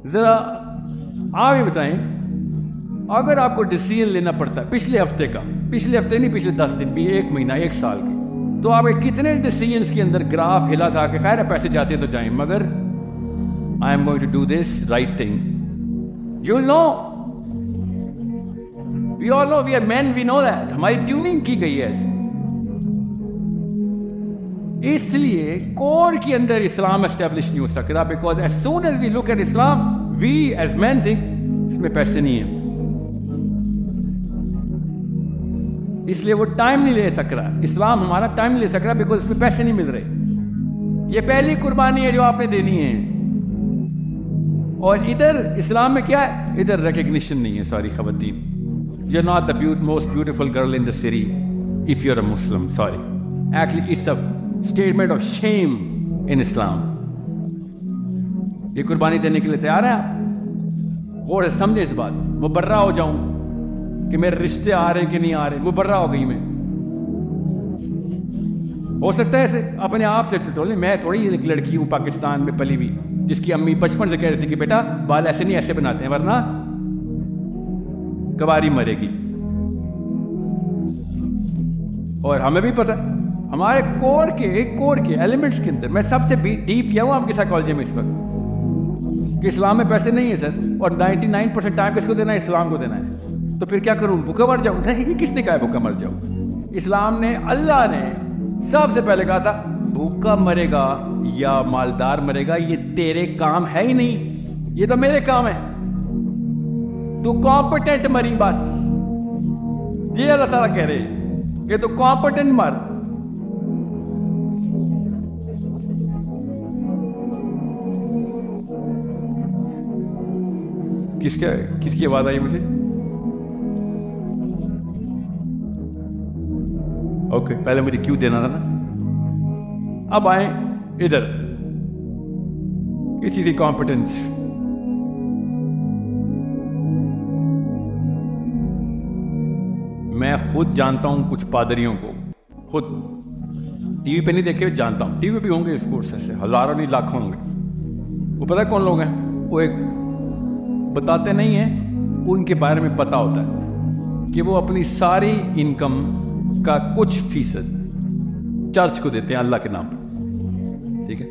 ذرا آپ یہ بتائیں، اگر آپ کو ڈیسیژن لینا پڑتا ہے پچھلے ہفتے کا، پچھلے ہفتے نہیں، پچھلے 10 دن بھی، 1 مہینہ، 1 سال کی، تو آپ کے کتنے ڈیسیژنس کے اندر گراف ہلا تھا کہ خیر ہے پیسے جاتے تو جائیں، مگر I am going to do this right thing, you will know, we all know, we are men, we know that, ہماری ٹیوننگ کی گئی ہے ایسے. اس لیے کور کے اندر اسلام اسٹیبلش نہیں ہو سکتا، because as soon as we look at Islam we as man think اس میں پیسے نہیں ہیں، اس لیے وہ ٹائم نہیں لے سک رہا، اسلام ہمارا ٹائم نہیں لے سک رہا بیکاز اس میں پیسے نہیں مل رہے. یہ پہلی قربانی ہے جو آپ نے دینی ہے. اور ادھر اسلام میں کیا ہے، ادھر ریکگنیشن نہیں ہے. سوری خواتین، you are not the most beautiful girl in the city if you are a Muslim. Sorry, actually it's a statement of shame in Islam. یہ قربانی دینے کے لیے تیار ہیں آپ؟ غور سے سمجھے اس بات. مبرہ ہو جاؤں کہ میرے رشتے آ رہے ہیں کہ نہیں آ رہے، مبرہ ہو گئی میں. ہو سکتا ہے ایسے اپنے آپ سے ٹولے، میں تھوڑی ایک لڑکی ہوں پاکستان میں پلی ہوئی جس کی امی بچپن سے کہہ رہی تھی کہ بیٹا بال ایسے نہیں ایسے بناتے ہیں ورنہ کباری مرے گی. اور ہمیں بھی پتہ ہمارے کور کے ایلیمنٹس کے اندر، میں سب سے ڈیپ کیا ہوں آپ کی سائیکالوجی میں اس وقت کہ اسلام میں پیسے نہیں ہیں سر، اور 99% ٹائم کس کو دینا ہے، اسلام کو دینا ہے. تو پھر کیا کروں، بھوکا مر جاؤں؟ نہیں، یہ کس نے کہا ہے بھوکا مر جاؤں؟ اسلام نے، اللہ نے سب سے پہلے کہا تھا بھوکا مرے گا یا مالدار مرے گا یہ تیرے کام ہے ہی نہیں، یہ تو میرے کام ہے. تو کمپٹنٹ مری بس، یہ اللہ تعالیٰ کہہ رہے کہ تو کمپٹنٹ مر. کس کی آواز آئی مجھے؟ اوکے، پہلے مجھے کیوں دینا تھا نا. اب آئیں ادھر، کسی کی کمپٹنس. میں خود جانتا ہوں کچھ پادریوں کو، خود ٹی وی پہ نہیں دیکھے، جانتا ہوں. ٹی وی پہ بھی ہوں گے اس کورس سے، ہزاروں نہیں لاکھوں ہوں گے. وہ پتہ ہے کون لوگ ہیں؟ وہ ایک بتاتے نہیں ہیں، ان کے بارے میں پتہ ہوتا ہے کہ وہ اپنی ساری انکم کا کچھ فیصد چرچ کو دیتے ہیں اللہ کے نام پر، ٹھیک ہے،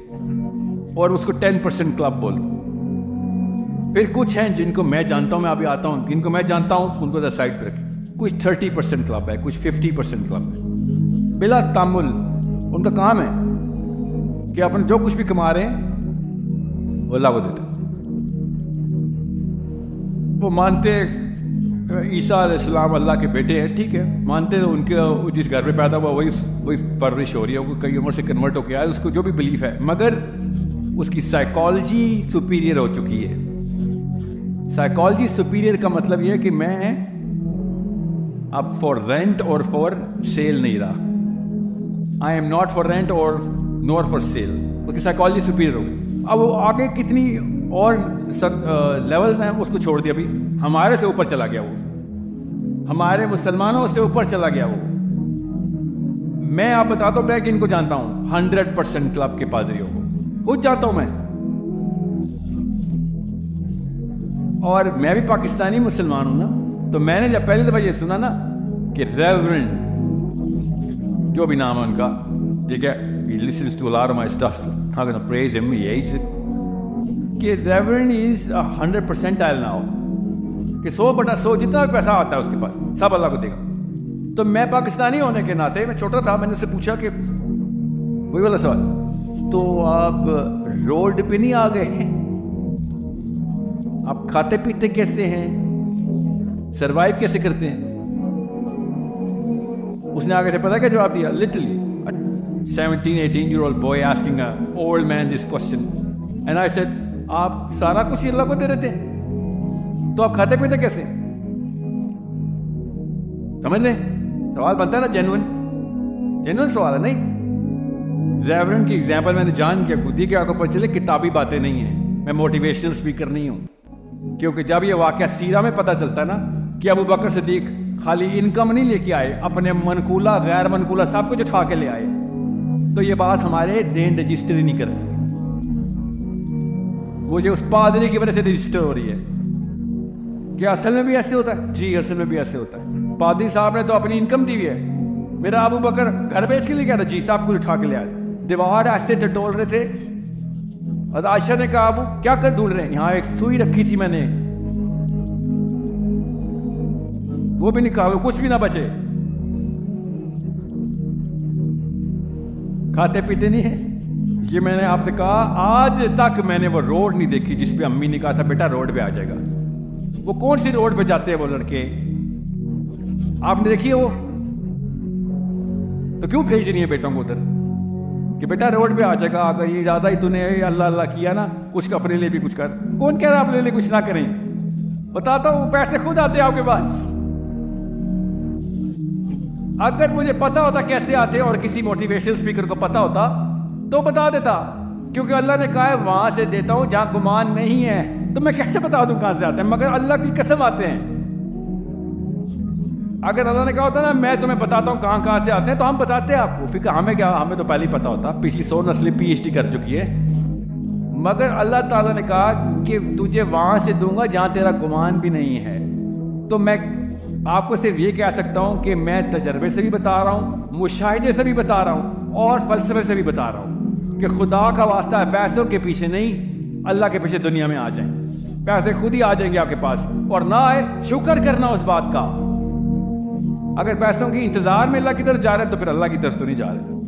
اور اس کو 10% کلب بولتے ہیں. پھر کچھ ہیں جن کو میں جانتا ہوں، میں ابھی آتا ہوں، جن کو میں جانتا ہوں ان کو سائڈ پہ رکھیں. کچھ 30% کلب ہے، کچھ 50% کلب ہے، بلا تعامل. ان کا کام ہے کہ اپنے جو کچھ بھی کما رہے ہیں وہ اللہ کو دیتے ہیں. وہ مانتے عیسیٰ علیہ السلام اللہ کے بیٹے ہیں، ٹھیک ہے، مانتے ہیں ان کے جس گھر میں پیدا ہوا وہی پرورش ہو رہی ہے، وہ کئی عمر سے کنورٹ ہو کے آیا، اس کو جو بھی بلیف ہے، مگر اس کی سائیکالوجی سپیریئر ہو چکی ہے. سائیکالوجی سپیریئر کا مطلب یہ ہے کہ میں اب فار رینٹ اور فار سیل نہیں رہا. I am not for rent اور نور فار سیل. اس کی سائیکالوجی سپیریئر ہو. اب وہ آگے کتنی اور لیولز ہیں اس کو چھوڑ دیا. ابھی ہمارے سے اوپر چلا گیا، وہ ہمارے مسلمانوں سے اوپر چلا گیا. وہ میں آپ بتاتا ہوں، میں کہ ان کو جانتا ہوں 100% کلب کے پادریوں کو خود جانتا ہوں میں. اور میں بھی پاکستانی مسلمان ہوں نا، تو میں نے جب پہلی دفعہ یہ سنا نا کہ ریورنڈ جو بھی نام ہے ان کا، ٹھیک ہے، he listens to a lot of my stuff, I'm gonna praise him, he hates it, کہ ریورنڈ از 100% now، کہ 100/100 جتنا بھی پیسہ آتا ہے اس کے پاس سب اللہ کو دے گا. تو میں پاکستانی ہونے کے ناطے، میں چھوٹا تھا، میں نے اس سے پوچھا کہ وہی والا سوال، تو آپ روڈ پہ نہیں آ گئے؟ آپ کھاتے پیتے کیسے ہیں؟ سروائیو کیسے کرتے ہیں؟ اس نے آگے سے پتا کیا جواب دیا؟ literally 17-18-year-old boy asking an old man this question, and I said, آپ سارا کچھ اللہ کو دے رہے تھے تو آپ کھاتے پیتے کیسے؟ سمجھ لیں سوال بنتا ہے نا، جینوئن سوال ہے. نہیں، ریورنڈ کی ایگزامپل میں نے جان کے خود ہی کہ آپ کو پتہ چلے کتابی باتیں نہیں ہیں، میں موٹیویشنل اسپیکر نہیں ہوں. کیونکہ جب یہ واقعہ سیرہ میں پتہ چلتا ہے نا کہ ابو بکر صدیق خالی انکم نہیں لے کے آئے، اپنے منقولہ غیر منقولہ سب کچھ اٹھا کے لے آئے، تو یہ بات ہمارے ذہن رجسٹر ہی نہیں کرتی. مجھے اس پادری کی وجہ سے رجسٹر ہو رہی ہے. کیا اصل میں بھی ایسے ہوتا ہے؟ جی اصل میں بھی ایسے ہوتا ہے. پادری صاحب نے تو اپنی انکم دی ہوئی ہے. میرا ابو بکر گھر بیچ کے لے گیا تھا, جی صاحب کو اٹھا کے لے آئے. دیوار ایسے ٹٹول رہے تھے. عائشہ نے کہا ابو کیا کر ڈھونڈ رہے ہیں؟ یہاں ایک سوئی رکھی تھی میں نے, وہ بھی نکالو, کچھ بھی نہ بچے. کھاتے پیتے نہیں ہیں. یہ میں نے آپ سے کہا آج تک میں نے وہ روڈ نہیں دیکھی جس پہ امی نے کہا تھا بیٹا روڈ پہ آ جائے گا. وہ کون سی روڈ پہ جاتے ہیں وہ لڑکے؟ آپ نے دیکھی ہے وہ؟ تو کیوں بھیج رہی ہیں بیٹوں کو ادھر کہ بیٹا روڈ پہ آ جائے گا؟ اگر یہ زیادہ ہی تو نے اللہ اللہ کیا نا, کچھ اپنے لیے بھی کچھ کر. کون کہہ رہا ہے اپنے لیے کچھ نہ کریں؟ بتاتا ہوں پیسے خود آتے ہیں آپ کے پاس. اگر مجھے پتا ہوتا کیسے آتے اور کسی موٹیویشن اسپیکر کو پتا ہوتا تو بتا دیتا, کیونکہ اللہ نے کہا ہے وہاں سے دیتا ہوں جہاں گمان نہیں ہے. تو میں کیسے بتا دوں کہاں سے آتے ہیں؟ مگر اللہ کی قسم آتے ہیں. اگر اللہ نے کہا ہوتا نا میں تمہیں بتاتا ہوں کہاں سے آتے ہیں تو ہم بتاتے ہیں آپ کو. پھر ہمیں کیا, ہمیں تو پہلے ہی پتا ہوتا, پچھلی 100 نسلیں PhD کر چکی ہے. مگر اللہ تعالیٰ نے کہا کہ تجھے وہاں سے دوں گا جہاں تیرا گمان بھی نہیں ہے. تو میں آپ کو صرف یہ کہہ سکتا ہوں کہ میں تجربے سے بھی بتا رہا ہوں, مشاہدے سے بھی بتا رہا ہوں, اور فلسفے سے بھی بتا رہا ہوں کہ خدا کا واسطہ ہے پیسوں کے پیچھے نہیں, اللہ کے پیچھے دنیا میں آ جائیں. پیسے خود ہی آ جائیں گے آپ کے پاس, اور نہ آئے شکر کرنا اس بات کا. اگر پیسوں کی انتظار میں اللہ کی طرف جا رہے ہیں تو پھر اللہ کی طرف تو نہیں جا رہے.